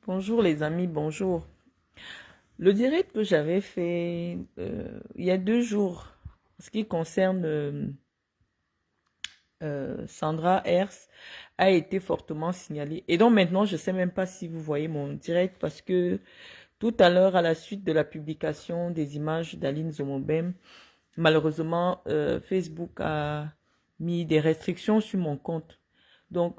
Bonjour les amis, bonjour. Le direct que j'avais fait il y a 2 jours, en ce qui concerne Sandra Hers, a été fortement signalé. Et donc maintenant, je ne sais même pas si vous voyez mon direct parce que tout à l'heure, à la suite de la publication des images d'Aline Zomobem, malheureusement, Facebook a mis des restrictions sur mon compte. Donc,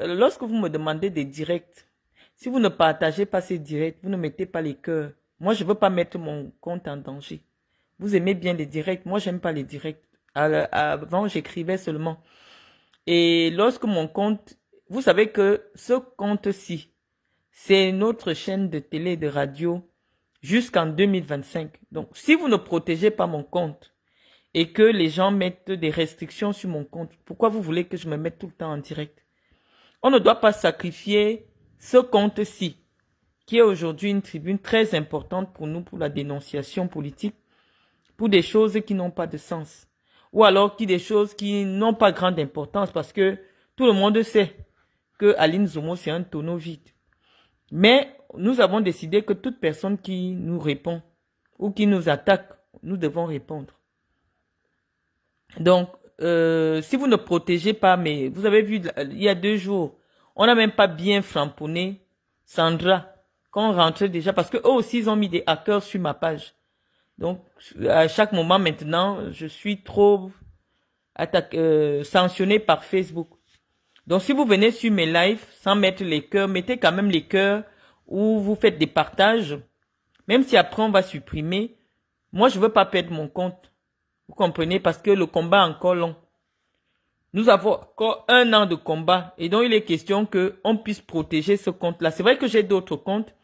lorsque vous me demandez des directs, si vous ne partagez pas ces directs, vous ne mettez pas les cœurs. Moi, je ne veux pas mettre mon compte en danger. Vous aimez bien les directs. Moi, j'aime pas les directs. Avant, j'écrivais seulement. Et lorsque mon compte, vous savez que ce compte-ci, c'est notre chaîne de télé et de radio jusqu'en 2025. Donc, si vous ne protégez pas mon compte et que les gens mettent des restrictions sur mon compte, pourquoi vous voulez que je me mette tout le temps en direct? On ne doit pas sacrifier ce compte-ci, qui est aujourd'hui une tribune très importante pour nous, pour la dénonciation politique, pour des choses qui n'ont pas de sens. Ou alors des choses qui n'ont pas grande importance parce que tout le monde sait que Aline Zomo, c'est un tonneau vide. Mais nous avons décidé que toute personne qui nous répond ou qui nous attaque, nous devons répondre. Donc, si vous ne protégez pas, mais vous avez vu, il y a 2 jours, on n'a même pas bien framponné Sandra quand on rentrait déjà, parce que eux aussi, ils ont mis des hackers sur ma page. Donc, à chaque moment maintenant, je suis trop sanctionné par Facebook. Donc, si vous venez sur mes lives sans mettre les cœurs, mettez quand même les cœurs ou vous faites des partages. Même si après on va supprimer, moi je veux pas perdre mon compte. Vous comprenez? Parce que le combat est encore long. Nous avons encore 1 an de combat et donc il est question qu'on puisse protéger ce compte-là. C'est vrai que j'ai d'autres comptes,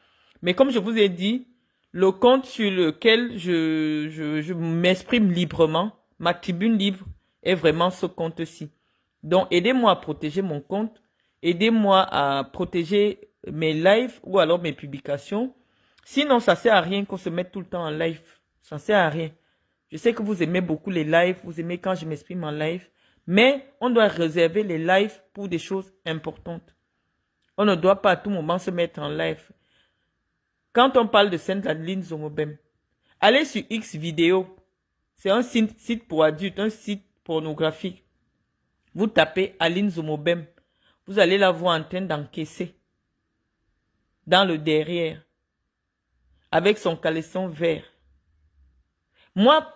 mais comme je vous ai dit, le compte sur lequel je m'exprime librement, ma tribune libre, est vraiment ce compte-ci. Donc aidez-moi à protéger mon compte, aidez-moi à protéger mes lives ou alors mes publications. Sinon, ça ne sert à rien qu'on se mette tout le temps en live. Ça ne sert à rien. Je sais que vous aimez beaucoup les lives, vous aimez quand je m'exprime en live. Mais on doit réserver les lives pour des choses importantes. On ne doit pas à tout moment se mettre en live. Quand on parle de Sainte-Adeline Zomobem, allez sur X vidéo. C'est un site pour adultes, un site pornographique. Vous tapez Aline Zomobem. Vous allez la voir en train d'encaisser. Dans le derrière. Avec son caleçon vert. Moi,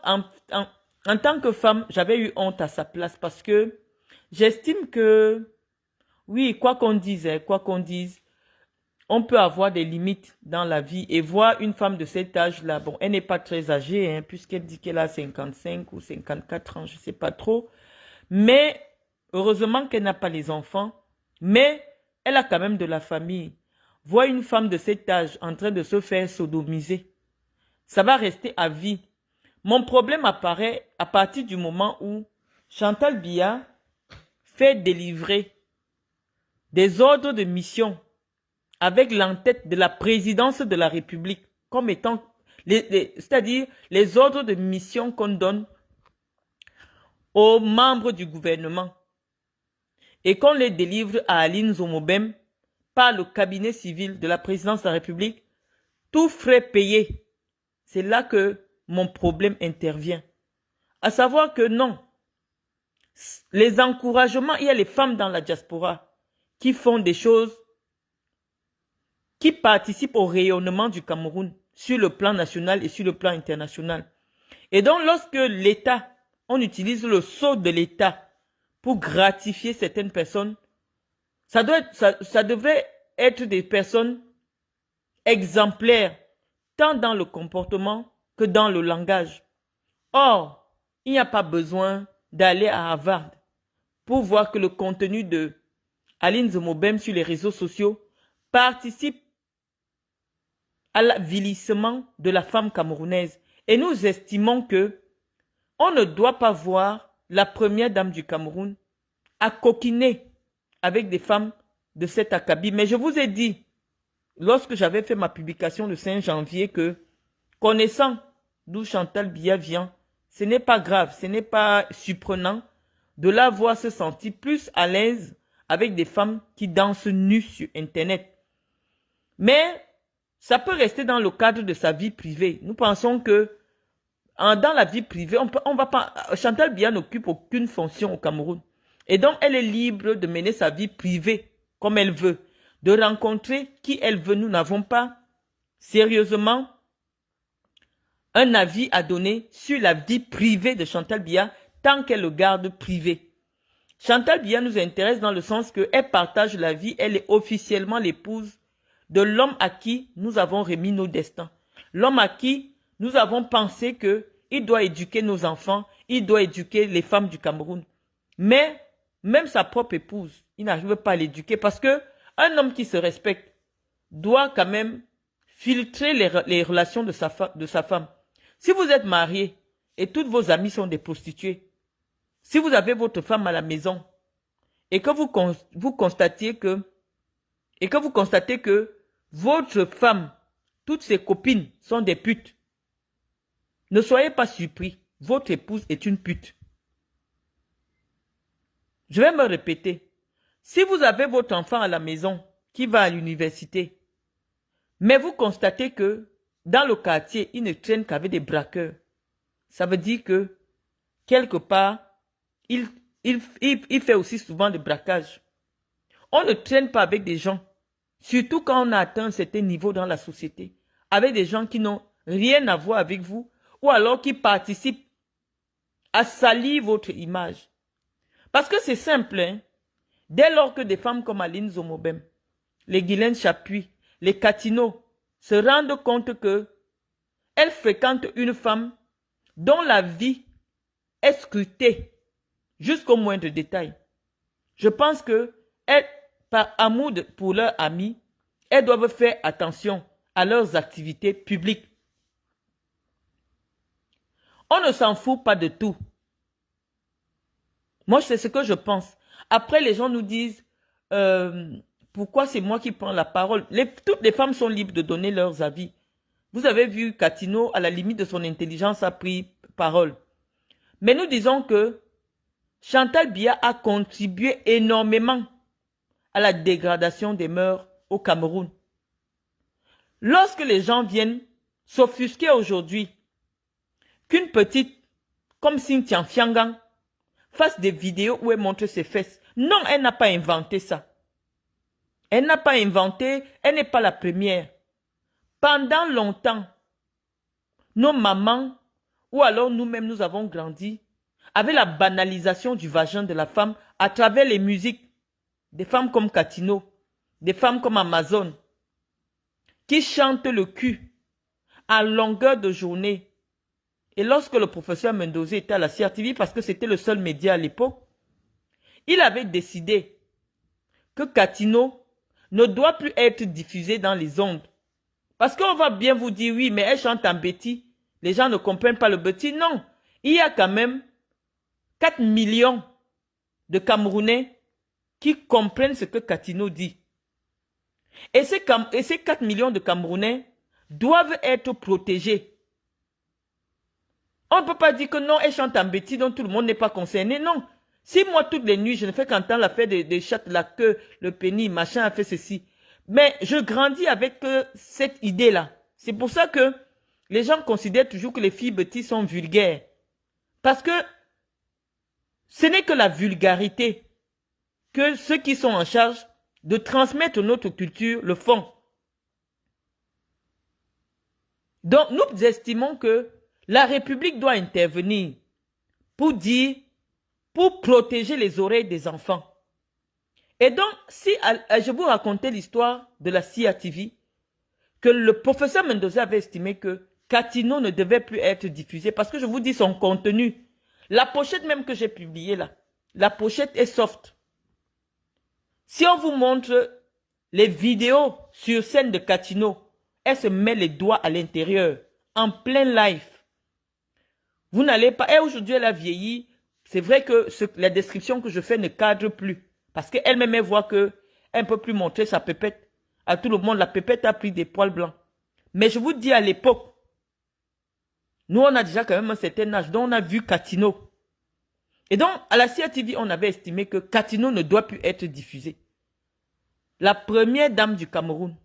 en tant que femme, j'avais eu honte à sa place parce que j'estime que, oui, quoi qu'on dise, on peut avoir des limites dans la vie et voir une femme de cet âge-là, bon, elle n'est pas très âgée, puisqu'elle dit qu'elle a 55 ou 54 ans, je ne sais pas trop, mais heureusement qu'elle n'a pas les enfants, mais elle a quand même de la famille. Voir une femme de cet âge en train de se faire sodomiser, ça va rester à vie. Mon problème apparaît à partir du moment où Chantal Biya fait délivrer des ordres de mission avec l'entête de la présidence de la République comme étant, c'est-à-dire les ordres de mission qu'on donne aux membres du gouvernement et qu'on les délivre à Aline Zomobem par le cabinet civil de la présidence de la République, tout frais payé. C'est là que mon problème intervient. À savoir que non, les encouragements, il y a les femmes dans la diaspora qui font des choses, qui participent au rayonnement du Cameroun sur le plan national et sur le plan international. Et donc, lorsque l'État, on utilise le sceau de l'État pour gratifier certaines personnes, ça devrait être des personnes exemplaires, tant dans le comportement que dans le langage. Or, il n'y a pas besoin d'aller à Harvard pour voir que le contenu de Aline Zomobem sur les réseaux sociaux participe à l'avilissement de la femme camerounaise. Et nous estimons que on ne doit pas voir la première dame du Cameroun à coquiner avec des femmes de cet acabit. Mais je vous ai dit, lorsque j'avais fait ma publication le 5 janvier, que connaissant d'où Chantal Biya vient, ce n'est pas grave, ce n'est pas surprenant de la voir se sentir plus à l'aise avec des femmes qui dansent nues sur Internet. Mais ça peut rester dans le cadre de sa vie privée. Nous pensons que dans la vie privée, on va pas, Chantal Biya n'occupe aucune fonction au Cameroun. Et donc, elle est libre de mener sa vie privée comme elle veut, de rencontrer qui elle veut. Nous n'avons pas sérieusement un avis à donner sur la vie privée de Chantal Biya tant qu'elle le garde privé. Chantal Biya nous intéresse dans le sens qu'elle partage la vie, elle est officiellement l'épouse de l'homme à qui nous avons remis nos destins. L'homme à qui nous avons pensé qu'il doit éduquer nos enfants, il doit éduquer les femmes du Cameroun. Mais même sa propre épouse, il n'arrive pas à l'éduquer parce que un homme qui se respecte doit quand même filtrer les relations de sa femme. Si vous êtes marié et toutes vos amies sont des prostituées, si vous avez votre femme à la maison et que vous constatez que votre femme, toutes ses copines sont des putes, ne soyez pas surpris, votre épouse est une pute. Je vais me répéter. Si vous avez votre enfant à la maison qui va à l'université, mais vous constatez que dans le quartier, il ne traîne qu'avec des braqueurs, ça veut dire que quelque part, il fait aussi souvent le braquage. On ne traîne pas avec des gens, surtout quand on a atteint un certain niveau dans la société, avec des gens qui n'ont rien à voir avec vous, ou alors qui participent à salir votre image. Parce que c'est simple, hein? Dès lors que des femmes comme Aline Zomobem, les Guylaine Chapuis, les Katino se rendent compte que elles fréquentent une femme dont la vie est scrutée jusqu'au moindre détail. Je pense que elles, par amour pour leurs amis, elles doivent faire attention à leurs activités publiques. On ne s'en fout pas de tout. Moi, c'est ce que je pense. Après, les gens nous disent, pourquoi c'est moi qui prends la parole? Toutes les femmes sont libres de donner leurs avis. Vous avez vu, Katino, à la limite de son intelligence, a pris parole. Mais nous disons que Chantal Biya a contribué énormément à la dégradation des mœurs au Cameroun. Lorsque les gens viennent s'offusquer aujourd'hui qu'une petite, comme Cynthia Fiangang, fasse des vidéos où elle montre ses fesses. Non, elle n'a pas inventé ça. Elle n'a pas inventé, elle n'est pas la première. Pendant longtemps, nos mamans, ou alors nous-mêmes, nous avons grandi avec la banalisation du vagin de la femme à travers les musiques. Des femmes comme Katino, des femmes comme Amazon, qui chantent le cul à longueur de journée. Et lorsque le professeur Mendoza était à la CRTV, parce que c'était le seul média à l'époque, il avait décidé que Katino ne doit plus être diffusé dans les ondes. Parce qu'on va bien vous dire, oui, mais elle chante en béti. Les gens ne comprennent pas le béti. Non, il y a quand même 4 millions de Camerounais qui comprennent ce que Katino dit. Et ces 4 millions de Camerounais doivent être protégés. On ne peut pas dire que non, elle chante en béti, donc tout le monde n'est pas concerné. Non. Si moi, toutes les nuits, je ne fais qu'entendre l'affaire des chattes, la queue, le pénis, machin a fait ceci. Mais je grandis avec cette idée-là. C'est pour ça que les gens considèrent toujours que les filles bétis sont vulgaires. Parce que ce n'est que la vulgarité que ceux qui sont en charge de transmettre notre culture le font. Donc, nous estimons que la République doit intervenir pour protéger les oreilles des enfants. Et donc, si je vous racontais l'histoire de la CRTV, que le professeur Mendoza avait estimé que Katino ne devait plus être diffusé, parce que je vous dis son contenu. La pochette même que j'ai publiée là, la pochette est soft. Si on vous montre les vidéos sur scène de Katino, elle se met les doigts à l'intérieur, en plein live. Vous n'allez pas... Et aujourd'hui, elle a vieilli. C'est vrai que la description que je fais ne cadre plus. Parce qu'elle-même, elle voit qu'elle ne peut plus montrer sa pépette. À tout le monde, la pépette a pris des poils blancs. Mais je vous dis, à l'époque, nous, on a déjà quand même un certain âge. Donc, on a vu Katino. Et donc, à la CRTV, on avait estimé que Katino ne doit plus être diffusé. La première dame du Cameroun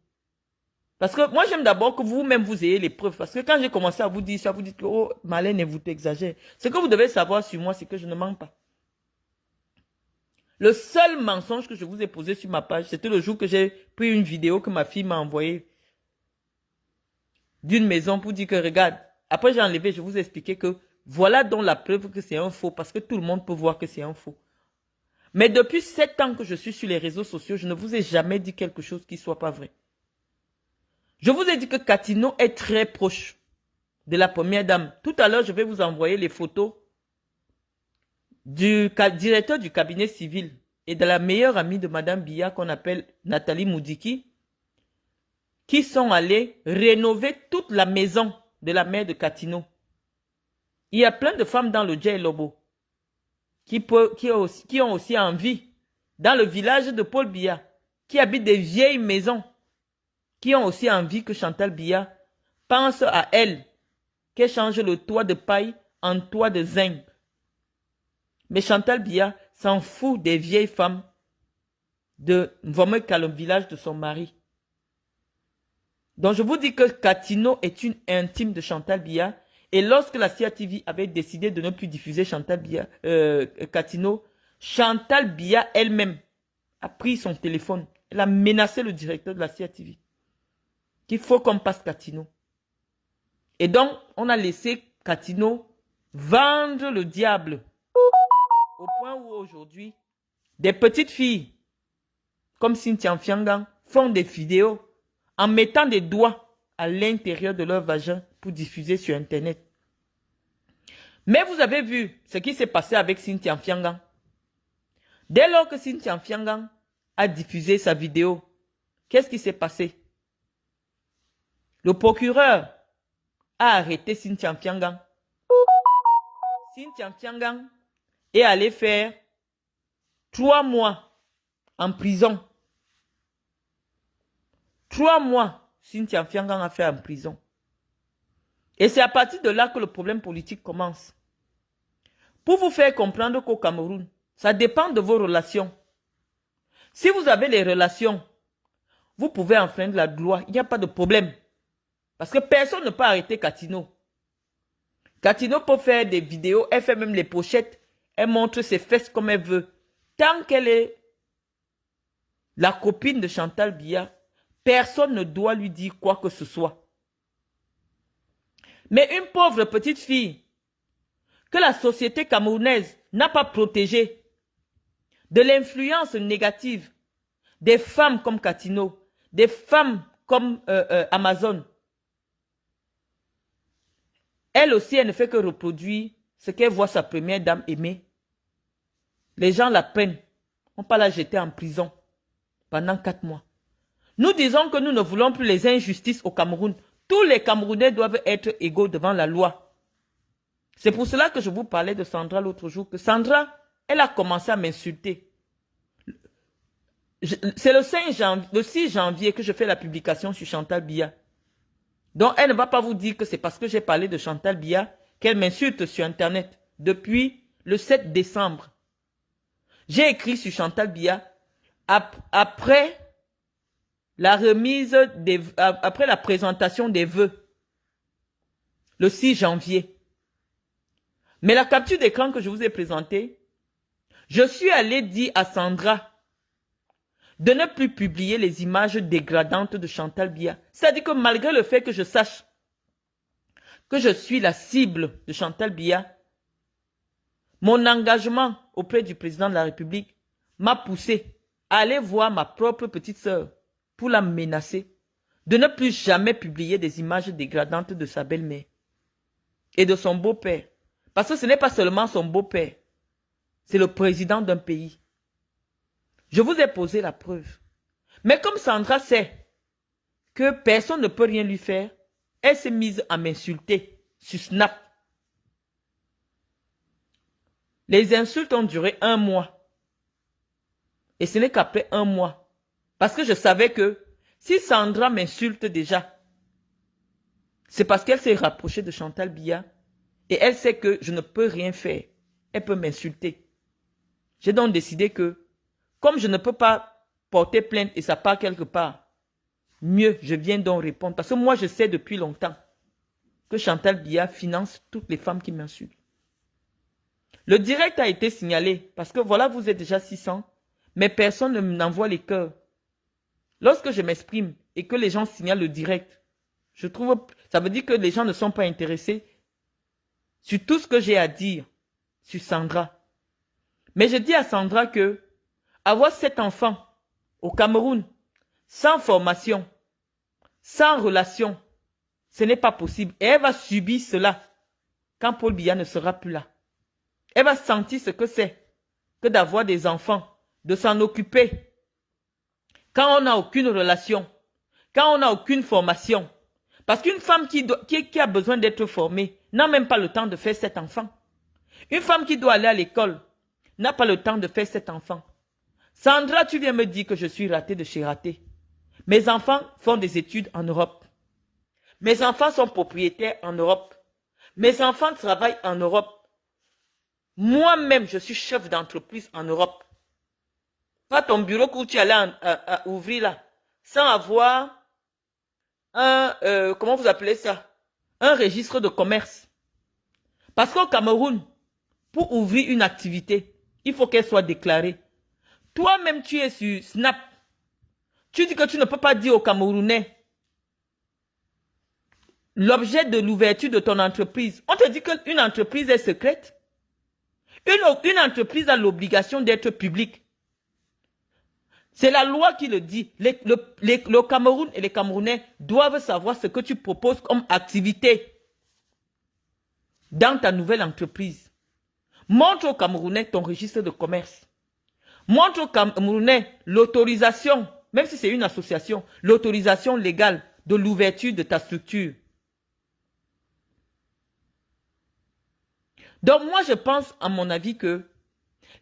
Parce que moi, j'aime d'abord que vous-même, vous ayez les preuves. Parce que quand j'ai commencé à vous dire ça, vous dites que, oh, Marlène, vous exagérez. Ce que vous devez savoir sur moi, c'est que je ne mens pas. Le seul mensonge que je vous ai posé sur ma page, c'était le jour que j'ai pris une vidéo que ma fille m'a envoyée d'une maison pour dire que, regarde, après j'ai enlevé, je vous ai expliqué que voilà donc la preuve que c'est un faux, parce que tout le monde peut voir que c'est un faux. Mais depuis 7 ans que je suis sur les réseaux sociaux, je ne vous ai jamais dit quelque chose qui ne soit pas vrai. Je vous ai dit que Katino est très proche de la première dame. Tout à l'heure, je vais vous envoyer les photos du directeur du cabinet civil et de la meilleure amie de Madame Biya qu'on appelle Nathalie Moudiki, qui sont allés rénover toute la maison de la mère de Katino. Il y a plein de femmes dans le Djei Lobo qui ont aussi envie, dans le village de Paul Biya, qui habitent des vieilles maisons, qui ont aussi envie que Chantal Biya pense à elle, qu'elle change le toit de paille en toit de zinc. Mais Chantal Biya s'en fout des vieilles femmes de Mvomeka, le village de son mari. Donc je vous dis que Katino est une intime de Chantal Biya. Et lorsque la CATV avait décidé de ne plus diffuser Chantal Biya, Katino, Chantal Biya elle-même a pris son téléphone. Elle a menacé le directeur de la CATV qu'il faut qu'on passe Katino. Et donc, on a laissé Katino vendre le diable. Au point où aujourd'hui, des petites filles comme Cynthia Mfiangang font des vidéos en mettant des doigts à l'intérieur de leur vagin pour diffuser sur Internet. Mais vous avez vu ce qui s'est passé avec Cynthia Mfiangang. Dès lors que Cynthia Mfiangang a diffusé sa vidéo, qu'est-ce qui s'est passé? Le procureur a arrêté Cynthia Mfiangang. Cynthia Mfiangang est allée faire 3 mois en prison. 3 mois, Cynthia Mfiangang a fait en prison. Et c'est à partir de là que le problème politique commence. Pour vous faire comprendre qu'au Cameroun, ça dépend de vos relations. Si vous avez les relations, vous pouvez enfreindre la loi, il n'y a pas de problème. Parce que personne ne peut arrêter Katino. Katino peut faire des vidéos, elle fait même les pochettes, elle montre ses fesses comme elle veut. Tant qu'elle est la copine de Chantal Biya, personne ne doit lui dire quoi que ce soit. Mais une pauvre petite fille que la société camerounaise n'a pas protégée de l'influence négative des femmes comme Katino, des femmes comme Amazon, elle aussi, elle ne fait que reproduire ce qu'elle voit sa première dame aimer. Les gens la prennent. On peut la jeter en prison pendant 4 mois. Nous disons que nous ne voulons plus les injustices au Cameroun. Tous les Camerounais doivent être égaux devant la loi. C'est pour cela que je vous parlais de Sandra l'autre jour. Que Sandra, elle a commencé à m'insulter. C'est le 6 janvier que je fais la publication sur Chantal Biya. Donc, elle ne va pas vous dire que c'est parce que j'ai parlé de Chantal Biya qu'elle m'insulte sur Internet. Depuis le 7 décembre, j'ai écrit sur Chantal Biya après la remise après la présentation des vœux, le 6 janvier. Mais la capture d'écran que je vous ai présentée, je suis allé dire à Sandra de ne plus publier les images dégradantes de Chantal Biya. C'est-à-dire que malgré le fait que je sache que je suis la cible de Chantal Biya, mon engagement auprès du président de la République m'a poussé à aller voir ma propre petite sœur pour la menacer de ne plus jamais publier des images dégradantes de sa belle-mère et de son beau-père. Parce que ce n'est pas seulement son beau-père, c'est le président d'un pays. Je vous ai posé la preuve. Mais comme Sandra sait que personne ne peut rien lui faire, elle s'est mise à m'insulter sur Snap. Les insultes ont duré 1 mois. Et ce n'est qu'après 1 mois. Parce que je savais que si Sandra m'insulte déjà, c'est parce qu'elle s'est rapprochée de Chantal Biya et elle sait que je ne peux rien faire. Elle peut m'insulter. J'ai donc décidé que, comme je ne peux pas porter plainte et ça part quelque part, mieux je viens donc répondre. Parce que moi, je sais depuis longtemps que Chantal Biya finance toutes les femmes qui m'insultent. Le direct a été signalé parce que voilà, vous êtes déjà 600, mais personne ne m'envoie les cœurs. Lorsque je m'exprime et que les gens signalent le direct, je trouve, ça veut dire que les gens ne sont pas intéressés sur tout ce que j'ai à dire sur Sandra. Mais je dis à Sandra que avoir 7 enfants au Cameroun, sans formation, sans relation, ce n'est pas possible. Et elle va subir cela quand Paul Biya ne sera plus là. Elle va sentir ce que c'est que d'avoir des enfants, de s'en occuper. Quand on n'a aucune relation, quand on n'a aucune formation. Parce qu'une femme qui a besoin d'être formée n'a même pas le temps de faire 7 enfants. Une femme qui doit aller à l'école n'a pas le temps de faire 7 enfants. Sandra, tu viens me dire que je suis ratée de chez ratée. Mes enfants font des études en Europe. Mes enfants sont propriétaires en Europe. Mes enfants travaillent en Europe. Moi-même, je suis chef d'entreprise en Europe. Pas ton bureau que tu allais à ouvrir là, sans avoir un, comment vous appelez ça? Un registre de commerce. Parce qu'au Cameroun, pour ouvrir une activité, il faut qu'elle soit déclarée. Toi-même, tu es sur Snap. Tu dis que tu ne peux pas dire aux Camerounais l'objet de l'ouverture de ton entreprise. On te dit qu'une entreprise est secrète. Une entreprise a l'obligation d'être publique. C'est la loi qui le dit. Le Cameroun et les Camerounais doivent savoir ce que tu proposes comme activité dans ta nouvelle entreprise. Montre aux Camerounais ton registre de commerce. Montre aux Camerounais l'autorisation, même si c'est une association, l'autorisation légale de l'ouverture de ta structure. Donc moi je pense à mon avis que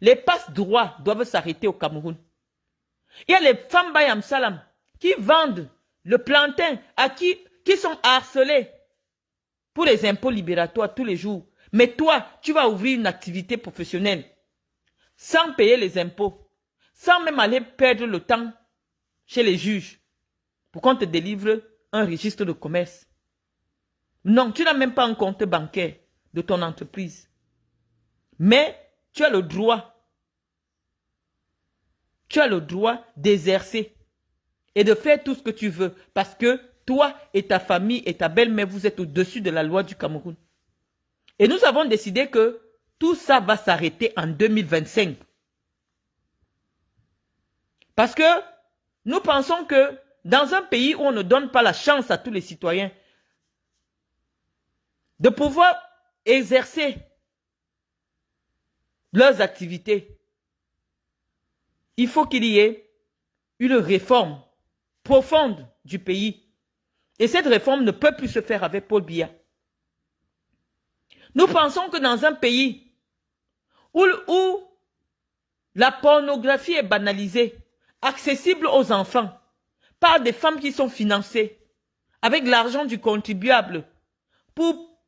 les passe-droits doivent s'arrêter au Cameroun. Il y a les femmes Bayam Salam qui vendent le plantain à qui sont harcelés pour les impôts libératoires tous les jours. Mais toi, tu vas ouvrir une activité professionnelle sans payer les impôts, sans même aller perdre le temps chez les juges pour qu'on te délivre un registre de commerce. Non, tu n'as même pas un compte bancaire de ton entreprise. Mais tu as le droit d'exercer et de faire tout ce que tu veux parce que toi et ta famille et ta belle-mère, vous êtes au-dessus de la loi du Cameroun. Et nous avons décidé que tout ça va s'arrêter en 2025. Parce que nous pensons que dans un pays où on ne donne pas la chance à tous les citoyens de pouvoir exercer leurs activités, il faut qu'il y ait une réforme profonde du pays. Et cette réforme ne peut plus se faire avec Paul Biya. Nous pensons que dans un pays où la pornographie est banalisée, accessible aux enfants, par des femmes qui sont financées avec l'argent du contribuable pour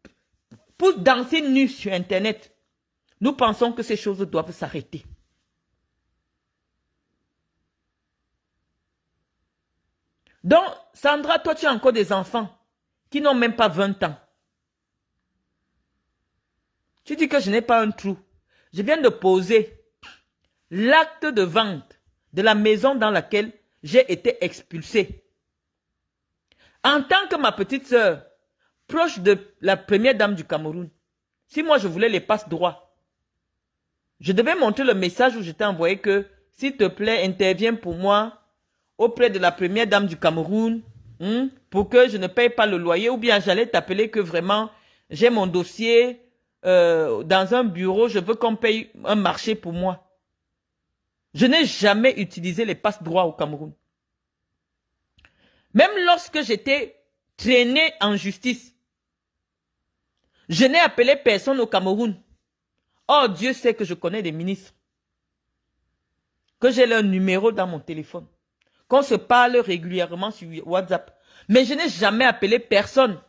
danser nues sur Internet, nous pensons que ces choses doivent s'arrêter. Donc, Sandra, toi, tu as encore des enfants qui n'ont même pas 20 ans. Tu dis que je n'ai pas un trou. Je viens de poser l'acte de vente de la maison dans laquelle j'ai été expulsée. En tant que ma petite sœur, proche de la première dame du Cameroun, si moi je voulais les passe-droits, je devais montrer le message où je t'ai envoyé que, s'il te plaît, interviens pour moi auprès de la première dame du Cameroun, pour que je ne paye pas le loyer, ou bien j'allais t'appeler que vraiment, j'ai mon dossier dans un bureau, je veux qu'on paye un marché pour moi. Je n'ai jamais utilisé les passe-droits au Cameroun. Même lorsque j'étais traîné en justice, je n'ai appelé personne au Cameroun. Oh, Dieu sait que je connais des ministres, que j'ai leur numéro dans mon téléphone, qu'on se parle régulièrement sur WhatsApp. Mais je n'ai jamais appelé personne.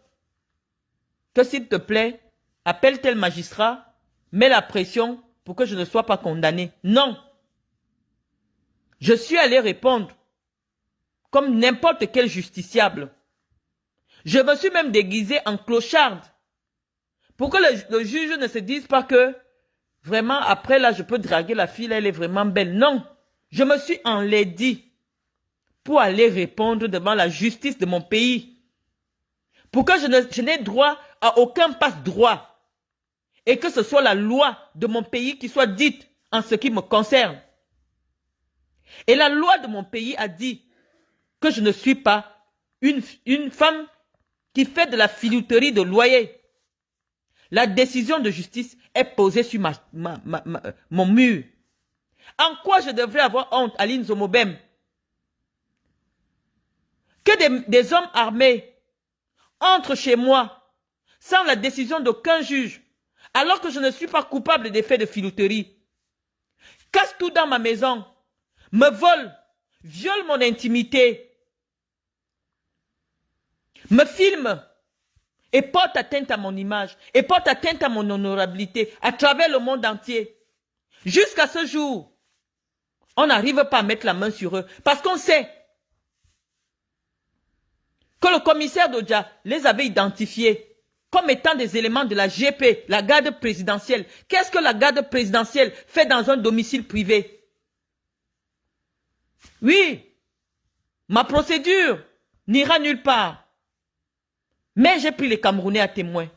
Que s'il te plaît, appelle tel magistrat, mets la pression pour que je ne sois pas condamné. Non. Je suis allé répondre comme n'importe quel justiciable. Je me suis même déguisée en clocharde pour que le juge ne se dise pas que vraiment après là je peux draguer la fille, elle est vraiment belle. Non, je me suis enlaidie pour aller répondre devant la justice de mon pays. Pour que je n'ai droit à aucun passe-droit. Et que ce soit la loi de mon pays qui soit dite en ce qui me concerne. Et la loi de mon pays a dit que je ne suis pas une femme qui fait de la filouterie de loyer. La décision de justice est posée sur mon mur. En quoi je devrais avoir honte, Aline Zomobem? Que des hommes armés entrent chez moi sans la décision d'aucun juge, alors que je ne suis pas coupable des faits de filouterie, cassent tout dans ma maison, me volent, violent mon intimité, me filment et portent atteinte à mon image, et portent atteinte à mon honorabilité à travers le monde entier. Jusqu'à ce jour, on n'arrive pas à mettre la main sur eux, parce qu'on sait que le commissaire d'Odja les avait identifiés comme étant des éléments de la GP, la garde présidentielle. Qu'est-ce que la garde présidentielle fait dans un domicile privé? Oui, ma procédure n'ira nulle part. Mais j'ai pris les Camerounais à témoin.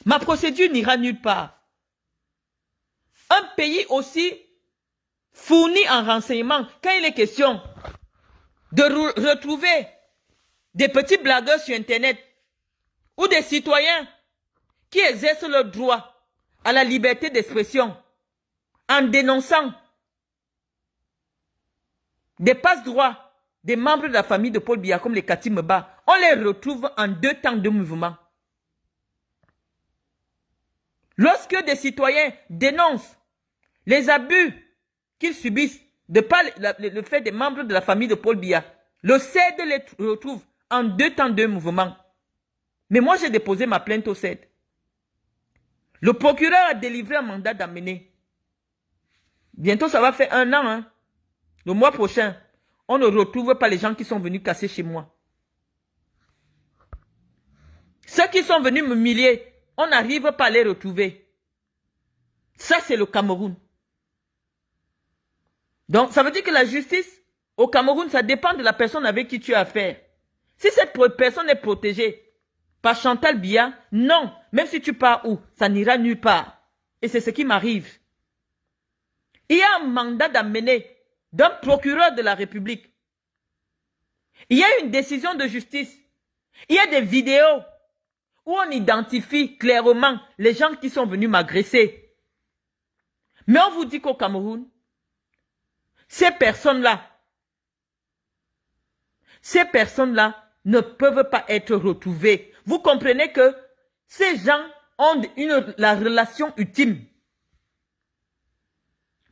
Ma procédure n'ira nulle part. Un pays aussi fourni en renseignements, quand il est question de retrouver des petits blagueurs sur Internet ou des citoyens qui exercent leur droit à la liberté d'expression en dénonçant des passe-droits des membres de la famille de Paul Biya comme les Katimeba, on les retrouve en 2 temps de mouvement. Lorsque des citoyens dénoncent les abus qu'ils subissent de par le fait des membres de la famille de Paul Biya, le CED les retrouve en 2 temps de mouvement. Mais moi, j'ai déposé ma plainte au CED. Le procureur a délivré un mandat d'amener. Bientôt, ça va faire 1 an. Hein. Le mois prochain, on ne retrouve pas les gens qui sont venus casser chez moi. Ceux qui sont venus m'humilier, on n'arrive pas à les retrouver. Ça, c'est le Cameroun. Donc, ça veut dire que la justice au Cameroun, ça dépend de la personne avec qui tu as affaire. Si cette personne est protégée par Chantal Biya, non. Même si tu pars où, ça n'ira nulle part. Et c'est ce qui m'arrive. Il y a un mandat d'amener d'un procureur de la République. Il y a une décision de justice. Il y a des vidéos où on identifie clairement les gens qui sont venus m'agresser. Mais on vous dit qu'au Cameroun, ces personnes-là ne peuvent pas être retrouvées. Vous comprenez que ces gens ont la relation ultime.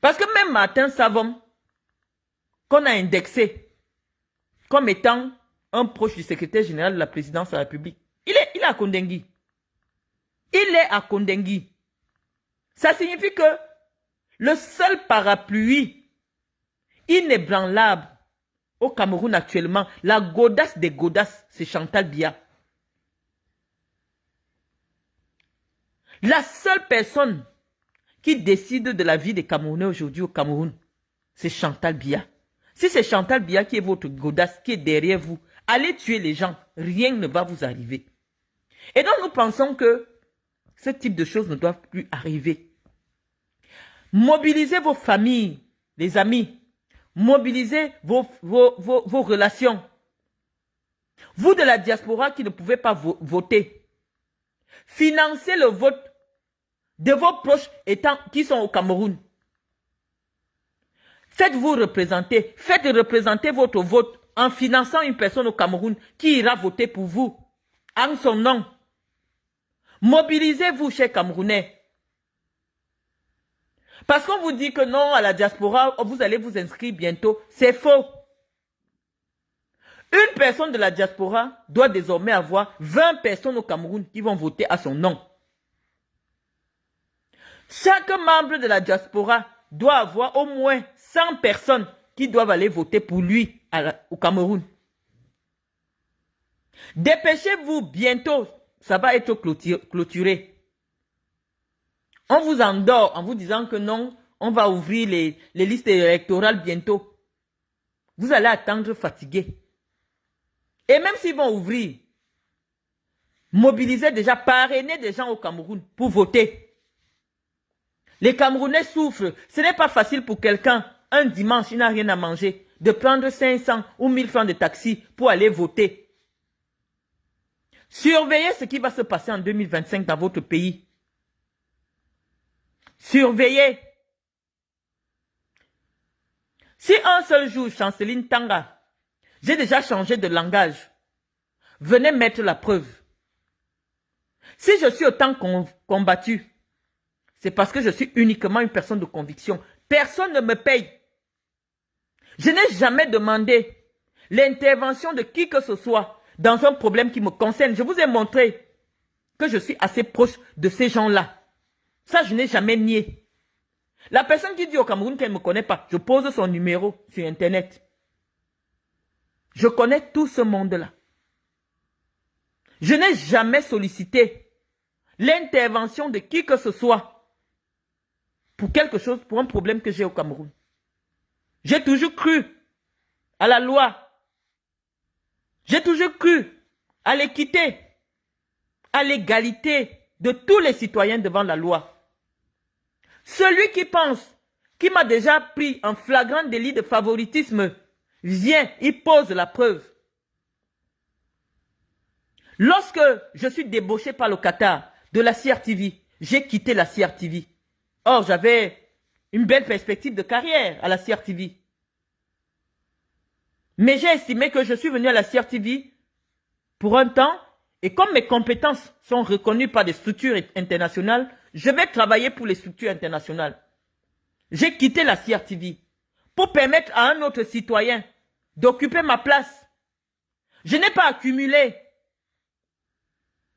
Parce que même Martin Savon, qu'on a indexé comme étant un proche du secrétaire général de la présidence de la République, il est à Kondengui. Il est à Kondengui. Ça signifie que le seul parapluie inébranlable au Cameroun actuellement, la godasse des godasses, c'est Chantal Biya. La seule personne qui décide de la vie des Camerounais aujourd'hui au Cameroun, c'est Chantal Biya. Si c'est Chantal Biya qui est votre godasse, qui est derrière vous, allez tuer les gens, rien ne va vous arriver. Et donc nous pensons que ce type de choses ne doivent plus arriver. Mobilisez vos familles, les amis. Mobilisez vos relations. Vous de la diaspora qui ne pouvez pas voter, financez le vote de vos proches qui sont au Cameroun. Faites-vous représenter. Faites représenter votre vote en finançant une personne au Cameroun qui ira voter pour vous, en son nom. Mobilisez-vous, chers Camerounais. Parce qu'on vous dit que non, à la diaspora, vous allez vous inscrire bientôt. C'est faux. Une personne de la diaspora doit désormais avoir 20 personnes au Cameroun qui vont voter à son nom. Chaque membre de la diaspora doit avoir au moins 100 personnes qui doivent aller voter pour lui. au Cameroun. Dépêchez-vous, bientôt, ça va être clôturé. On vous endort en vous disant que non, on va ouvrir les listes électorales bientôt. Vous allez attendre fatigué. Et même s'ils vont ouvrir, mobilisez déjà, parrainez des gens au Cameroun pour voter. Les Camerounais souffrent. Ce n'est pas facile pour quelqu'un, un dimanche, il n'a rien à manger, de prendre 500 ou 1000 francs de taxi pour aller voter. Surveillez ce qui va se passer en 2025 dans votre pays. Surveillez. Si un seul jour, Chanceline Tanga, j'ai déjà changé de langage, venez mettre la preuve. Si je suis autant combattu, c'est parce que je suis uniquement une personne de conviction. Personne ne me paye. Je n'ai jamais demandé l'intervention de qui que ce soit dans un problème qui me concerne. Je vous ai montré que je suis assez proche de ces gens-là. Ça, je n'ai jamais nié. La personne qui dit au Cameroun qu'elle ne me connaît pas, je pose son numéro sur Internet. Je connais tout ce monde-là. Je n'ai jamais sollicité l'intervention de qui que ce soit pour quelque chose, pour un problème que j'ai au Cameroun. J'ai toujours cru à la loi. J'ai toujours cru à l'équité, à l'égalité de tous les citoyens devant la loi. Celui qui pense, qui m'a déjà pris en flagrant délit de favoritisme, vient, il pose la preuve. Lorsque je suis débauché par le Qatar de la CRTV, j'ai quitté la CRTV. Or, j'avais une belle perspective de carrière à la CRTV. Mais j'ai estimé que je suis venu à la CRTV pour un temps, et comme mes compétences sont reconnues par des structures internationales, je vais travailler pour les structures internationales. J'ai quitté la CRTV pour permettre à un autre citoyen d'occuper ma place. Je n'ai pas accumulé.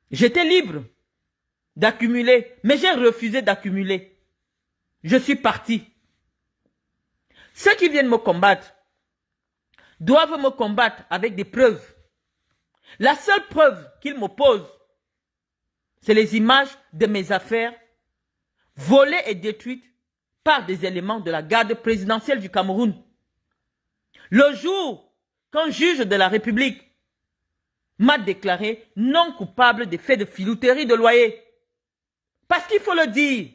J'étais libre d'accumuler, mais j'ai refusé d'accumuler. Je suis parti. Ceux qui viennent me combattre doivent me combattre avec des preuves. La seule preuve qu'ils m'opposent, c'est les images de mes affaires volées et détruites par des éléments de la garde présidentielle du Cameroun. Le jour qu'un juge de la République m'a déclaré non coupable des faits de filouterie de loyer. Parce qu'il faut le dire,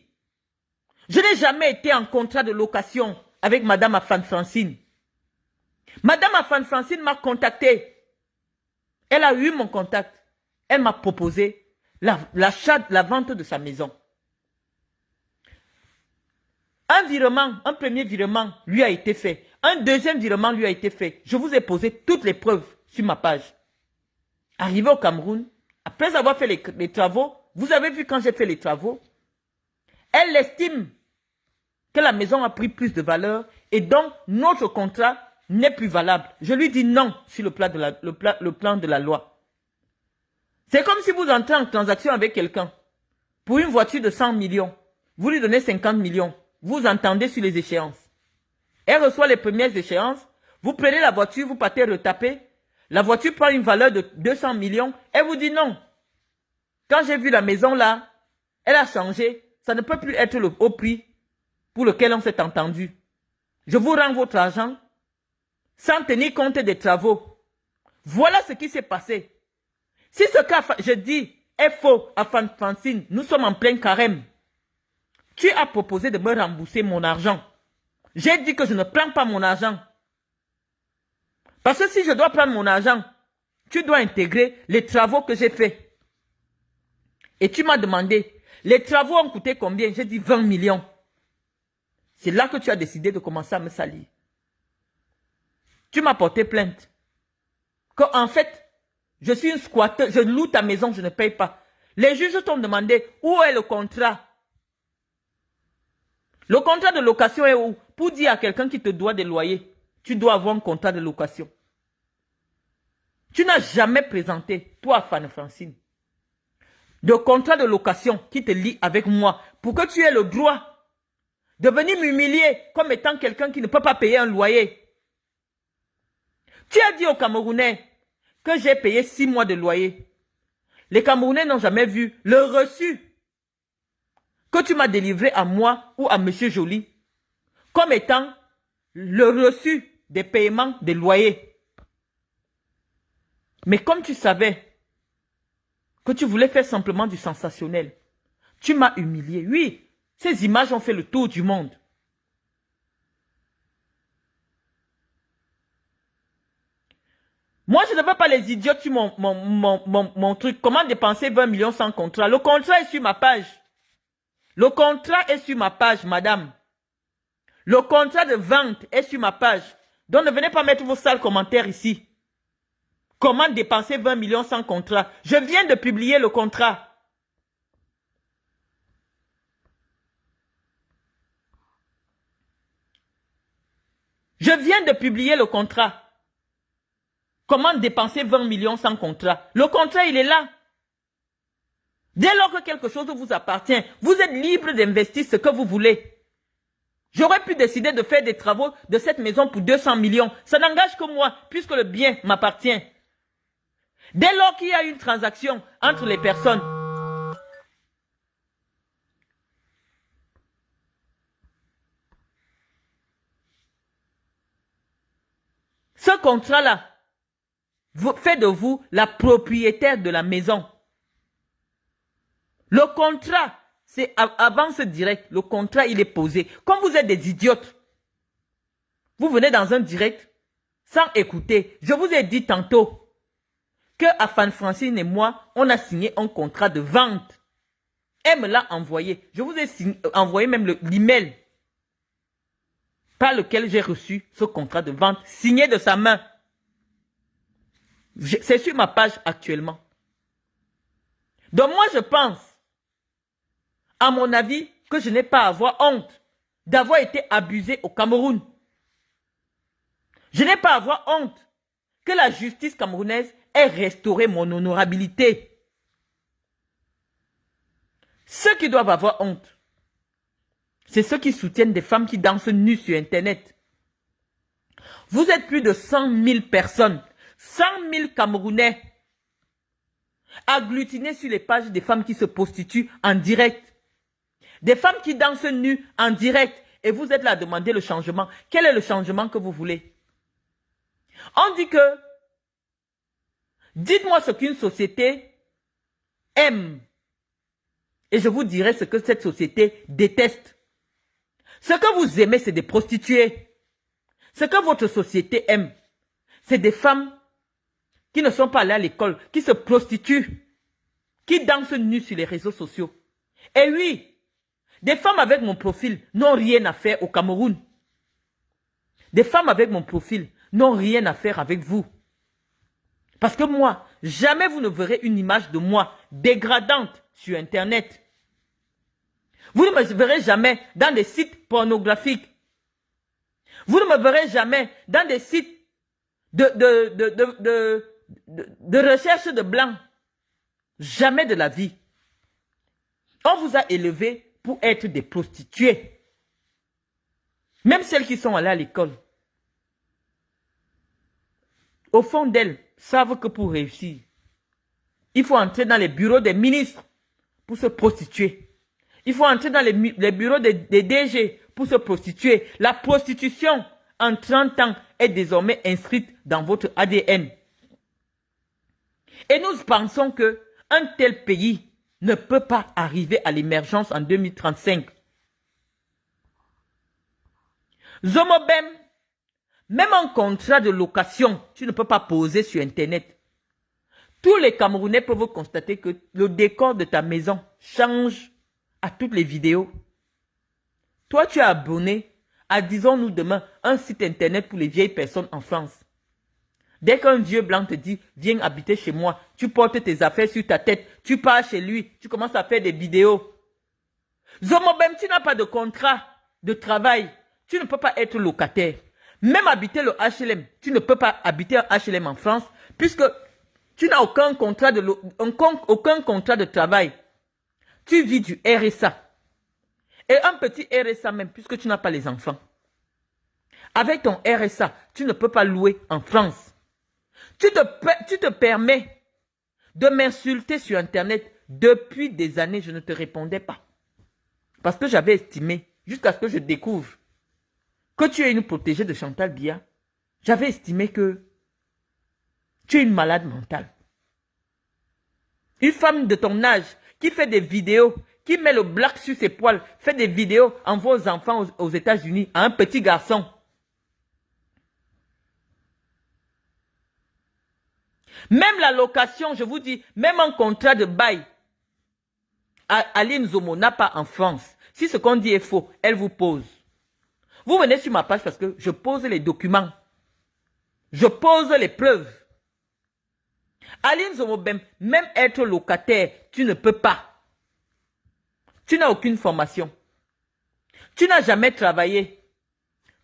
je n'ai jamais été en contrat de location avec Madame Afan Francine. Madame Afan Francine m'a contacté. Elle a eu mon contact. Elle m'a proposé l'achat, la vente de sa maison. Un premier virement lui a été fait. Un deuxième virement lui a été fait. Je vous ai posé toutes les preuves sur ma page. Arrivé au Cameroun, après avoir fait les travaux, vous avez vu quand j'ai fait les travaux, elle estime que la maison a pris plus de valeur et donc notre contrat n'est plus valable. Je lui dis non sur le plan de la loi. C'est comme si vous entrez en transaction avec quelqu'un pour une voiture de 100 millions. Vous lui donnez 50 millions. Vous entendez sur les échéances. Elle reçoit les premières échéances. Vous prenez la voiture, vous partez retaper. La voiture prend une valeur de 200 millions. Elle vous dit non. Quand j'ai vu la maison là, elle a changé. Ça ne peut plus être le haut prix pour lequel on s'est entendu. Je vous rends votre argent sans tenir compte des travaux. Voilà ce qui s'est passé. Si ce cas, je dis, est faux à Francine, nous sommes en plein carême. Tu as proposé de me rembourser mon argent. J'ai dit que je ne prends pas mon argent. Parce que si je dois prendre mon argent, tu dois intégrer les travaux que j'ai faits. Et tu m'as demandé, les travaux ont coûté combien? J'ai dit 20 millions. C'est là que tu as décidé de commencer à me salir. Tu m'as porté plainte. Qu'en fait, je suis une squatteuse, je loue ta maison, je ne paye pas. Les juges t'ont demandé où est le contrat. Le contrat de location est où? Pour dire à quelqu'un qui te doit des loyers, tu dois avoir un contrat de location. Tu n'as jamais présenté, toi, Fanny Francine, de contrat de location qui te lie avec moi pour que tu aies le droit de venir m'humilier comme étant quelqu'un qui ne peut pas payer un loyer. Tu as dit aux Camerounais que j'ai payé 6 mois de loyer. Les Camerounais n'ont jamais vu le reçu que tu m'as délivré à moi ou à Monsieur Joly comme étant le reçu des paiements des loyers. Mais comme tu savais que tu voulais faire simplement du sensationnel, tu m'as humilié. Oui, ces images ont fait le tour du monde. Moi, je ne veux pas les idiots sur mon truc. Comment dépenser 20 millions sans contrat? Le contrat est sur ma page. Le contrat est sur ma page, madame. Le contrat de vente est sur ma page. Donc, ne venez pas mettre vos sales commentaires ici. Comment dépenser 20 millions sans contrat? Je viens de publier le contrat. Je viens de publier le contrat. Comment dépenser 20 millions sans contrat? Le contrat, il est là. Dès lors que quelque chose vous appartient, vous êtes libre d'investir ce que vous voulez. J'aurais pu décider de faire des travaux de cette maison pour 200 millions. Ça n'engage que moi, puisque le bien m'appartient. Dès lors qu'il y a une transaction entre les personnes, ce contrat-là fait de vous la propriétaire de la maison. Le contrat, c'est avance direct. Le contrat, il est posé. Comme vous êtes des idiotes, vous venez dans un direct sans écouter. Je vous ai dit tantôt que Afan Francine et moi, on a signé un contrat de vente. Elle me l'a envoyé. Je vous ai envoyé même l'email par lequel j'ai reçu ce contrat de vente signé de sa main. C'est sur ma page actuellement. Donc moi, je pense, à mon avis, que je n'ai pas à avoir honte d'avoir été abusé au Cameroun. Je n'ai pas à avoir honte que la justice camerounaise ait restauré mon honorabilité. Ceux qui doivent avoir honte, c'est ceux qui soutiennent des femmes qui dansent nues sur Internet. Vous êtes plus de 100 000 personnes, 100 000 Camerounais agglutinés sur les pages des femmes qui se prostituent en direct. Des femmes qui dansent nues en direct. Et vous êtes là à demander le changement. Quel est le changement que vous voulez? On dit que, dites-moi ce qu'une société aime. Et je vous dirai ce que cette société déteste. Ce que vous aimez, c'est des prostituées. Ce que votre société aime, c'est des femmes qui ne sont pas allées à l'école, qui se prostituent, qui dansent nues sur les réseaux sociaux. Et oui, des femmes avec mon profil n'ont rien à faire au Cameroun. Des femmes avec mon profil n'ont rien à faire avec vous. Parce que moi, jamais vous ne verrez une image de moi dégradante sur Internet. Vous ne me verrez jamais dans des sites pornographiques. Vous ne me verrez jamais dans des sites de recherche de blancs. Jamais de la vie. On vous a élevé pour être des prostituées. Même celles qui sont allées à l'école. Au fond d'elles, savent que pour réussir, il faut entrer dans les bureaux des ministres pour se prostituer. Il faut entrer dans les bureaux des DG pour se prostituer. La prostitution, en 30 ans, est désormais inscrite dans votre ADN. Et nous pensons qu'un tel pays ne peut pas arriver à l'émergence en 2035. Zomobem, même un contrat de location, tu ne peux pas poser sur Internet. Tous les Camerounais peuvent constater que le décor de ta maison change à toutes les vidéos. Toi, tu es abonné à, disons-nous demain, un site Internet pour les vieilles personnes en France. Dès qu'un vieux blanc te dit, viens habiter chez moi, tu portes tes affaires sur ta tête, tu pars chez lui, tu commences à faire des vidéos. Zomobem, tu n'as pas de contrat de travail. Tu ne peux pas être locataire. Même habiter le HLM, tu ne peux pas habiter un HLM en France puisque tu n'as aucun contrat de travail. Tu vis du RSA. Et un petit RSA même puisque tu n'as pas les enfants. Avec ton RSA, tu ne peux pas louer en France. Tu te permets de m'insulter sur Internet. Depuis des années, je ne te répondais pas. Parce que j'avais estimé, jusqu'à ce que je découvre que tu es une protégée de Chantal Biya, j'avais estimé que tu es une malade mentale. Une femme de ton âge qui fait des vidéos, qui met le black sur ses poils, fait des vidéos, envoie aux enfants aux États-Unis, à un petit garçon. Même la location, je vous dis, même un contrat de bail, Aline Zomo n'a pas en France. Si ce qu'on dit est faux, elle vous pose. Vous venez sur ma page parce que je pose les documents. Je pose les preuves. Aline Zomo, même être locataire, tu ne peux pas. Tu n'as aucune formation. Tu n'as jamais travaillé.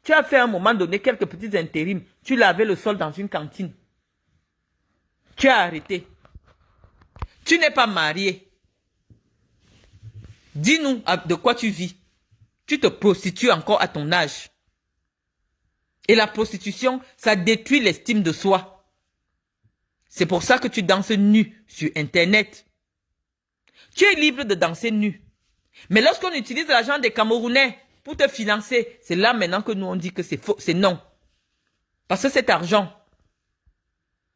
Tu as fait à un moment donné quelques petits intérims. Tu lavais le sol dans une cantine. Tu as arrêté. Tu n'es pas marié. Dis-nous de quoi tu vis. Tu te prostitues encore à ton âge. Et la prostitution, ça détruit l'estime de soi. C'est pour ça que tu danses nu sur Internet. Tu es libre de danser nu. Mais lorsqu'on utilise l'argent des Camerounais pour te financer, c'est là maintenant que nous on dit que c'est faux, c'est non. Parce que cet argent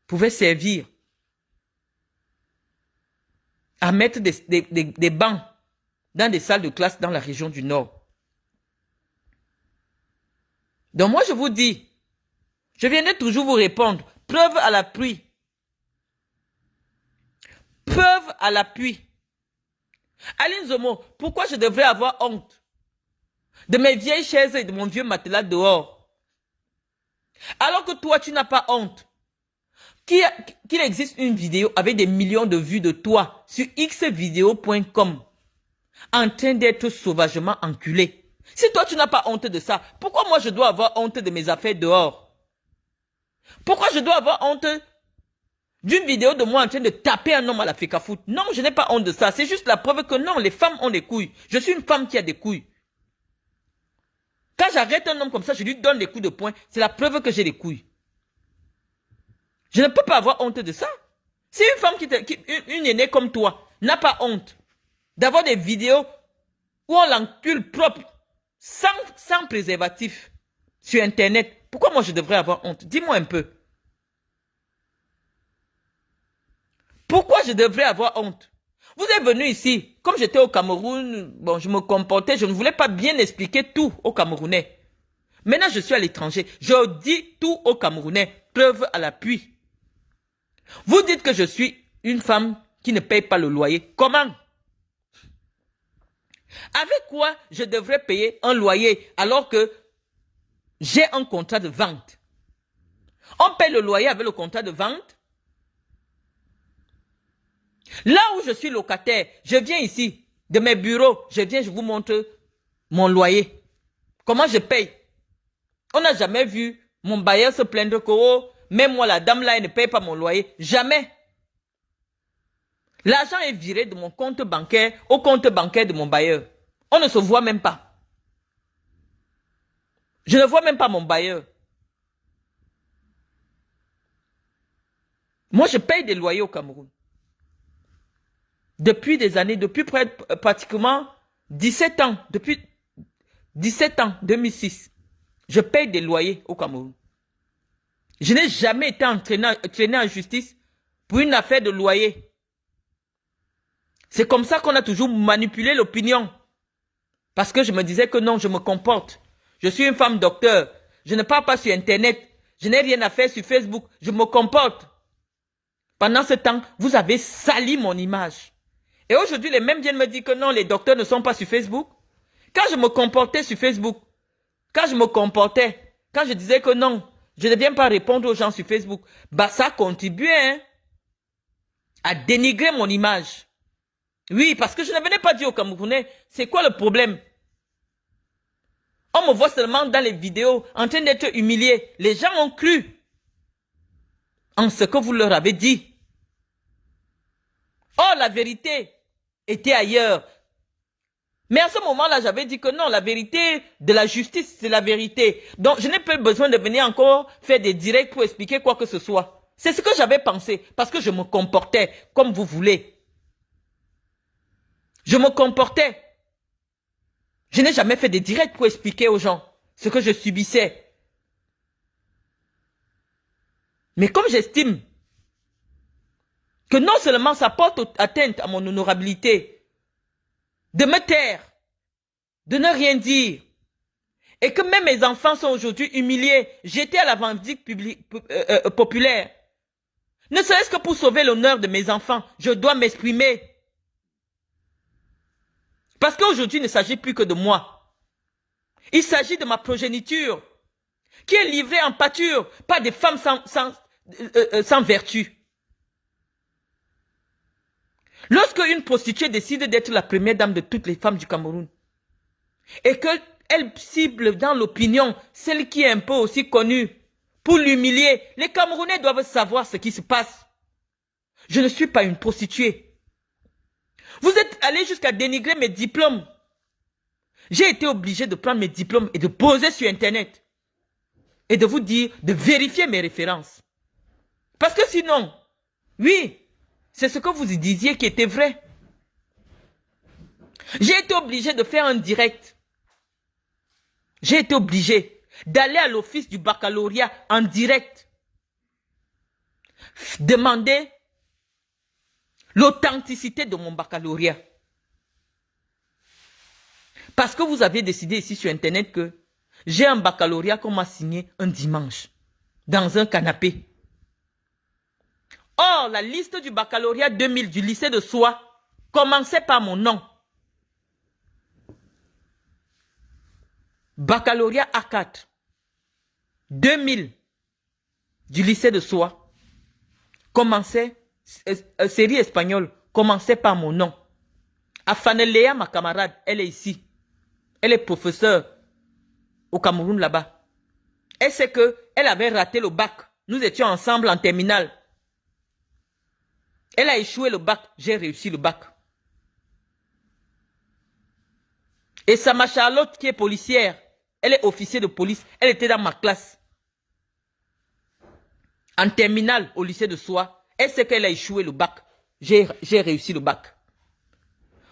pouvait servir à mettre des bancs dans des salles de classe dans la région du Nord. Donc moi je vous dis, je viendrai toujours vous répondre, preuve à l'appui. Preuve à l'appui. Aline Zomo, pourquoi je devrais avoir honte de mes vieilles chaises et de mon vieux matelas dehors? Alors que toi, tu n'as pas honte. Qu'il existe une vidéo avec des millions de vues de toi sur xvideo.com en train d'être sauvagement enculé. Si toi, tu n'as pas honte de ça, pourquoi moi, je dois avoir honte de mes affaires dehors? Pourquoi je dois avoir honte d'une vidéo de moi en train de taper un homme à la FECAFOOT? Non, je n'ai pas honte de ça. C'est juste la preuve que non, les femmes ont des couilles. Je suis une femme qui a des couilles. Quand j'arrête un homme comme ça, je lui donne des coups de poing. C'est la preuve que j'ai des couilles. Je ne peux pas avoir honte de ça. Si une femme une aînée comme toi n'a pas honte d'avoir des vidéos où on l'encule propre, sans préservatif, sur Internet, pourquoi moi je devrais avoir honte? Dis-moi un peu. Pourquoi je devrais avoir honte? Vous êtes venu ici, comme j'étais au Cameroun, bon, je me comportais, je ne voulais pas bien expliquer tout aux Camerounais. Maintenant, je suis à l'étranger, je dis tout aux Camerounais, preuve à l'appui. Vous dites que je suis une femme qui ne paye pas le loyer. Comment? Avec quoi je devrais payer un loyer alors que j'ai un contrat de vente? On paye le loyer avec le contrat de vente? Là où je suis locataire, je viens ici, de mes bureaux, je viens, je vous montre mon loyer. Comment je paye? On n'a jamais vu mon bailleur se plaindre que, oh, même moi, la dame là, elle ne paye pas mon loyer. Jamais. L'argent est viré de mon compte bancaire au compte bancaire de mon bailleur. On ne se voit même pas. Je ne vois même pas mon bailleur. Moi, je paye des loyers au Cameroun. Depuis des années, depuis pratiquement 17 ans, depuis 17 ans, 2006, je paye des loyers au Cameroun. Je n'ai jamais été entraîné en justice pour une affaire de loyer. C'est comme ça qu'on a toujours manipulé l'opinion. Parce que je me disais que non, je me comporte. Je suis une femme docteur. Je ne parle pas sur Internet. Je n'ai rien à faire sur Facebook. Je me comporte. Pendant ce temps, vous avez sali mon image. Et aujourd'hui, les mêmes viennent me dire que non, les docteurs ne sont pas sur Facebook. Quand je me comportais sur Facebook, quand je disais que non, je ne viens pas répondre aux gens sur Facebook, bah ça contribuait à dénigrer mon image. Oui, parce que je ne venais pas dire aux Camerounais, c'est quoi le problème? On me voit seulement dans les vidéos en train d'être humilié. Les gens ont cru en ce que vous leur avez dit. Or, la vérité était ailleurs. Mais à ce moment-là, j'avais dit que non, la vérité de la justice, c'est la vérité. Donc, je n'ai pas besoin de venir encore faire des directs pour expliquer quoi que ce soit. C'est ce que j'avais pensé, parce que je me comportais comme vous voulez. Je me comportais. Je n'ai jamais fait de direct pour expliquer aux gens ce que je subissais. Mais comme j'estime que non seulement ça porte atteinte à mon honorabilité, de me taire, de ne rien dire, et que même mes enfants sont aujourd'hui humiliés, jetés à la vendique populaire, ne serait-ce que pour sauver l'honneur de mes enfants, je dois m'exprimer. Parce qu'aujourd'hui, il ne s'agit plus que de moi. Il s'agit de ma progéniture, qui est livrée en pâture par des femmes sans vertu. Lorsque une prostituée décide d'être la première dame de toutes les femmes du Cameroun, et qu'elle cible dans l'opinion celle qui est un peu aussi connue, pour l'humilier, les Camerounais doivent savoir ce qui se passe. Je ne suis pas une prostituée. Vous êtes allé jusqu'à dénigrer mes diplômes. J'ai été obligé de prendre mes diplômes et de poser sur Internet. Et de vous dire de vérifier mes références. Parce que sinon, oui, c'est ce que vous disiez qui était vrai. J'ai été obligé de faire un direct. J'ai été obligé d'aller à l'office du baccalauréat en direct. Demander l'authenticité de mon baccalauréat. Parce que vous avez décidé ici sur Internet que j'ai un baccalauréat qu'on m'a signé un dimanche, dans un canapé. Or, la liste du baccalauréat 2000 du lycée de Soie commençait par mon nom. Baccalauréat A4 2000 du lycée de Soie commençait, série espagnole, commençait par mon nom. Afanelea, ma camarade, elle est ici. Elle est professeure au Cameroun là-bas. Elle sait qu'elle avait raté le bac. Nous étions ensemble en terminale. Elle a échoué le bac. J'ai réussi le bac. Et Sama Charlotte, qui est policière, elle est officier de police. Elle était dans ma classe. En terminale au lycée de Soie. Elle sait qu'elle a échoué le bac. J'ai réussi le bac.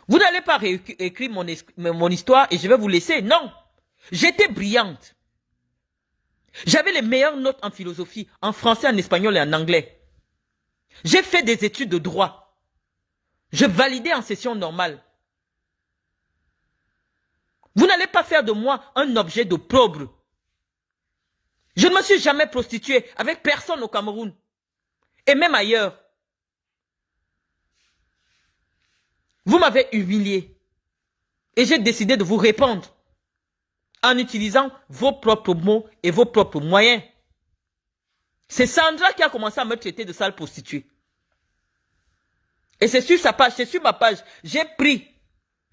Vous n'allez pas réécrire mon histoire et je vais vous laisser. Non. J'étais brillante. J'avais les meilleures notes en philosophie, en français, en espagnol et en anglais. J'ai fait des études de droit. Je validais en session normale. Vous n'allez pas faire de moi un objet d'opprobre. Je ne me suis jamais prostituée avec personne au Cameroun. Et même ailleurs. Vous m'avez humilié. Et j'ai décidé de vous répondre. En utilisant vos propres mots et vos propres moyens. C'est Sandra qui a commencé à me traiter de sale prostituée. Et c'est sur sa page, c'est sur ma page. J'ai pris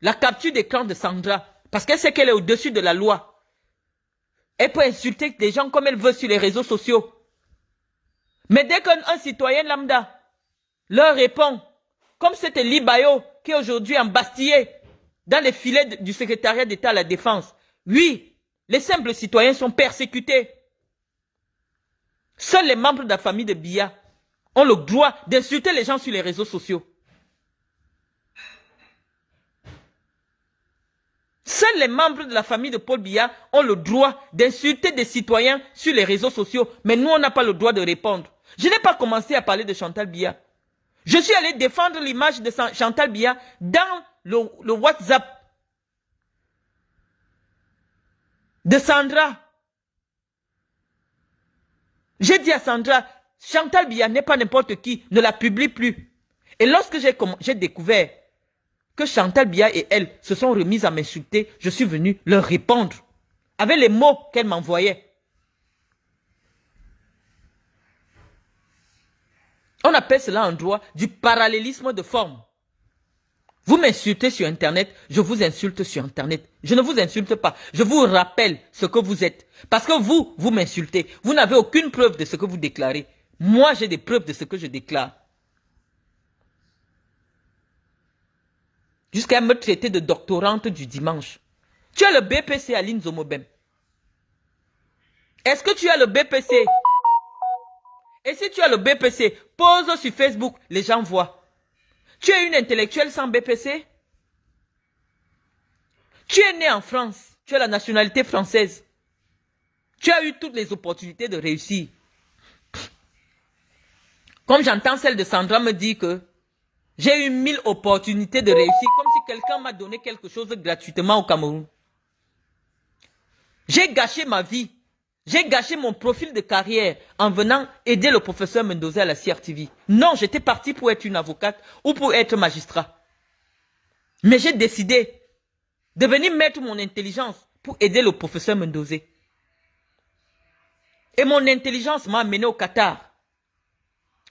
la capture d'écran de Sandra. Parce qu'elle sait qu'elle est au-dessus de la loi. Elle peut insulter des gens comme elle veut sur les réseaux sociaux. Mais dès qu'un citoyen lambda leur répond, comme c'était Libayo qui est aujourd'hui embastillé dans les filets du secrétariat d'État à la Défense. Oui, les simples citoyens sont persécutés. Seuls les membres de la famille de Biya ont le droit d'insulter les gens sur les réseaux sociaux. Seuls les membres de la famille de Paul Biya ont le droit d'insulter des citoyens sur les réseaux sociaux. Mais nous, on n'a pas le droit de répondre. Je n'ai pas commencé à parler de Chantal Biya. Je suis allé défendre l'image de Chantal Biya dans le WhatsApp de Sandra. J'ai dit à Sandra, Chantal Biya n'est pas n'importe qui, ne la publie plus. Et lorsque j'ai découvert que Chantal Biya et elle se sont remises à m'insulter, je suis venu leur répondre avec les mots qu'elle m'envoyait. On appelle cela en droit du parallélisme de forme. Vous m'insultez sur Internet, je vous insulte sur Internet. Je ne vous insulte pas, je vous rappelle ce que vous êtes. Parce que vous m'insultez. Vous n'avez aucune preuve de ce que vous déclarez. Moi, j'ai des preuves de ce que je déclare. Jusqu'à me traiter de doctorante du dimanche. Tu as le BPC Aline Zomobem. Est-ce que tu as le BPC? Et si tu as le BPC, pose sur Facebook, les gens voient. Tu es une intellectuelle sans BPC? Tu es né en France, tu as la nationalité française. Tu as eu toutes les opportunités de réussir. Comme j'entends celle de Sandra me dire que j'ai eu 1000 opportunités de réussir, comme si quelqu'un m'a donné quelque chose gratuitement au Cameroun. J'ai gâché ma vie. J'ai gâché mon profil de carrière en venant aider le professeur Mendoza à la CRTV. Non, j'étais parti pour être une avocate ou pour être magistrat. Mais j'ai décidé de venir mettre mon intelligence pour aider le professeur Mendoza. Et mon intelligence m'a amené au Qatar.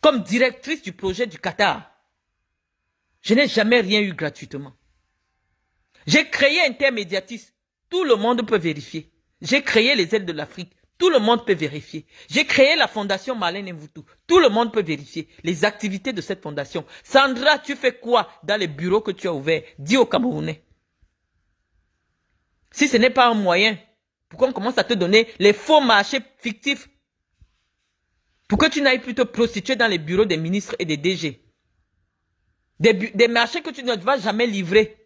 Comme directrice du projet du Qatar. Je n'ai jamais rien eu gratuitement. J'ai créé Intermédiatis. Tout le monde peut vérifier. J'ai créé les aides de l'Afrique. Tout le monde peut vérifier. J'ai créé la fondation Marlène Mvutu. Tout le monde peut vérifier les activités de cette fondation. Sandra, tu fais quoi dans les bureaux que tu as ouverts? Dis aux Camerounais. Si ce n'est pas un moyen, pourquoi on commence à te donner les faux marchés fictifs? Pour que tu n'ailles plus te prostituer dans les bureaux des ministres et des DG. Des marchés que tu ne vas jamais livrer.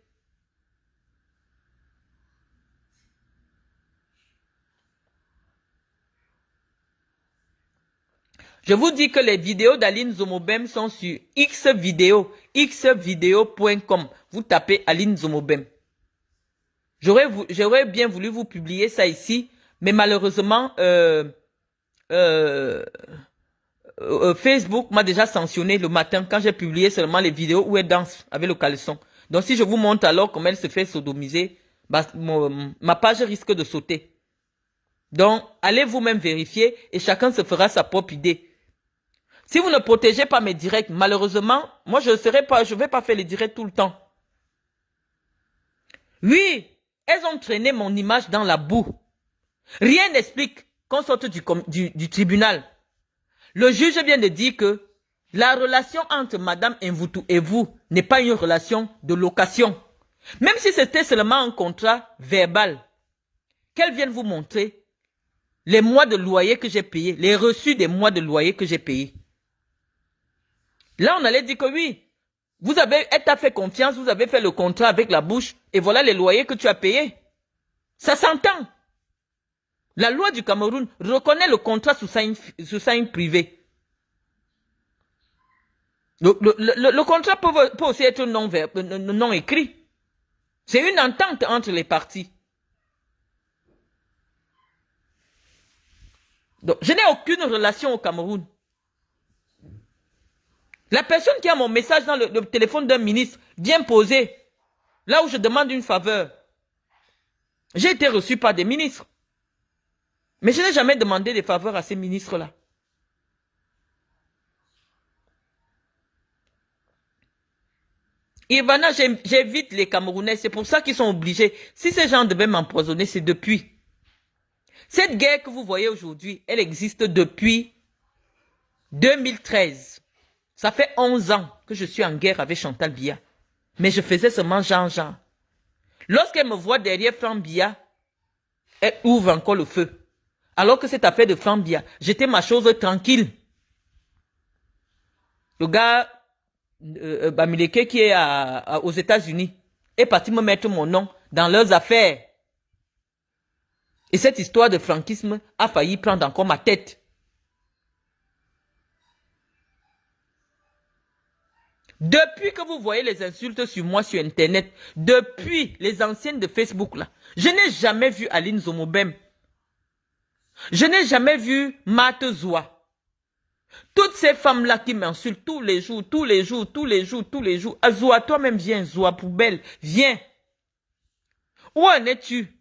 Je vous dis que les vidéos d'Aline Zomobem sont sur xvideo, xvideo.com. Vous tapez Aline Zomobem. J'aurais bien voulu vous publier ça ici, mais malheureusement, Facebook m'a déjà sanctionné le matin quand j'ai publié seulement les vidéos où elle danse avec le caleçon. Donc si je vous montre alors comment elle se fait sodomiser, bah, ma page risque de sauter. Donc allez vous-même vérifier et chacun se fera sa propre idée. Si vous ne protégez pas mes directs, malheureusement, moi je ne vais pas faire les directs tout le temps. Oui, elles ont traîné mon image dans la boue. Rien n'explique qu'on sorte du tribunal. Le juge vient de dire que la relation entre Madame Mvutu et vous n'est pas une relation de location. Même si c'était seulement un contrat verbal, qu'elle vienne vous montrer les mois de loyer que j'ai payés, les reçus des mois de loyer que j'ai payés. Là, on allait dire que oui, elle t'a fait confiance, vous avez fait le contrat avec la bouche, et voilà les loyers que tu as payés. Ça s'entend. La loi du Cameroun reconnaît le contrat sous seing privé. Le contrat peut aussi être non écrit. C'est une entente entre les parties. Donc, je n'ai aucune relation au Cameroun. La personne qui a mon message dans le téléphone d'un ministre vient poser là où je demande une faveur. J'ai été reçu par des ministres. Mais je n'ai jamais demandé des faveurs à ces ministres-là. Ivana, j'évite les Camerounais. C'est pour ça qu'ils sont obligés. Si ces gens devaient m'empoisonner, c'est depuis. Cette guerre que vous voyez aujourd'hui, elle existe depuis 2013. Ça fait 11 ans que je suis en guerre avec Chantal Biya. Mais je faisais seulement genre. Lorsqu'elle me voit derrière Franck Biya, elle ouvre encore le feu. Alors que cette affaire de Franck Biya, j'étais ma chose tranquille. Le gars, Bamileke qui est aux États-Unis, est parti me mettre mon nom dans leurs affaires. Et cette histoire de franquisme a failli prendre encore ma tête. Depuis que vous voyez les insultes sur moi sur Internet, depuis les anciennes de Facebook là, je n'ai jamais vu Aline Zomobem. Je n'ai jamais vu Mate Zoua. Toutes ces femmes-là qui m'insultent tous les jours. Zoua, toi-même viens, Zoua poubelle, viens. Où en es-tu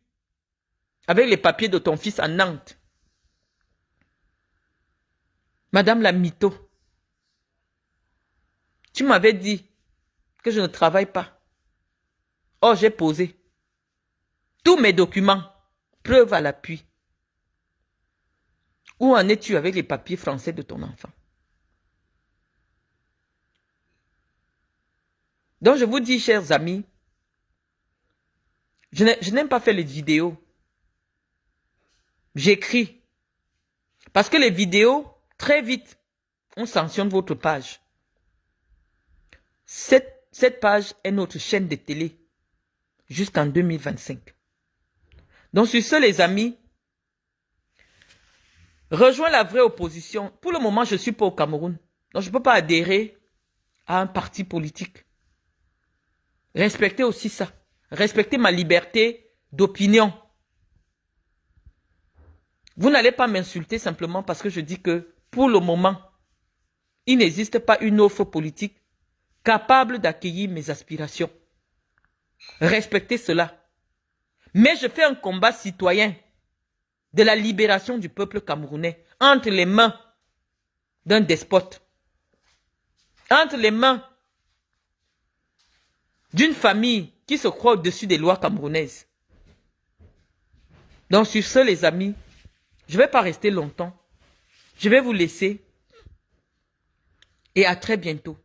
avec les papiers de ton fils à Nantes? Madame la mytho. Tu m'avais dit que je ne travaille pas. Oh, j'ai posé tous mes documents, preuve à l'appui. Où en es-tu avec les papiers français de ton enfant? Donc, je vous dis, chers amis, je n'aime pas faire les vidéos. J'écris. Parce que les vidéos, très vite, on sanctionne votre page. Cette page est notre chaîne de télé jusqu'en 2025. Donc sur ce, les amis, rejoins la vraie opposition. Pour le moment, je ne suis pas au Cameroun. Donc je ne peux pas adhérer à un parti politique. Respectez aussi ça. Respectez ma liberté d'opinion. Vous n'allez pas m'insulter simplement parce que je dis que, pour le moment, il n'existe pas une offre politique capable d'accueillir mes aspirations. Respectez cela. Mais je fais un combat citoyen de la libération du peuple camerounais entre les mains d'un despote, entre les mains d'une famille qui se croit au-dessus des lois camerounaises. Donc sur ce, les amis, je ne vais pas rester longtemps. Je vais vous laisser et à très bientôt.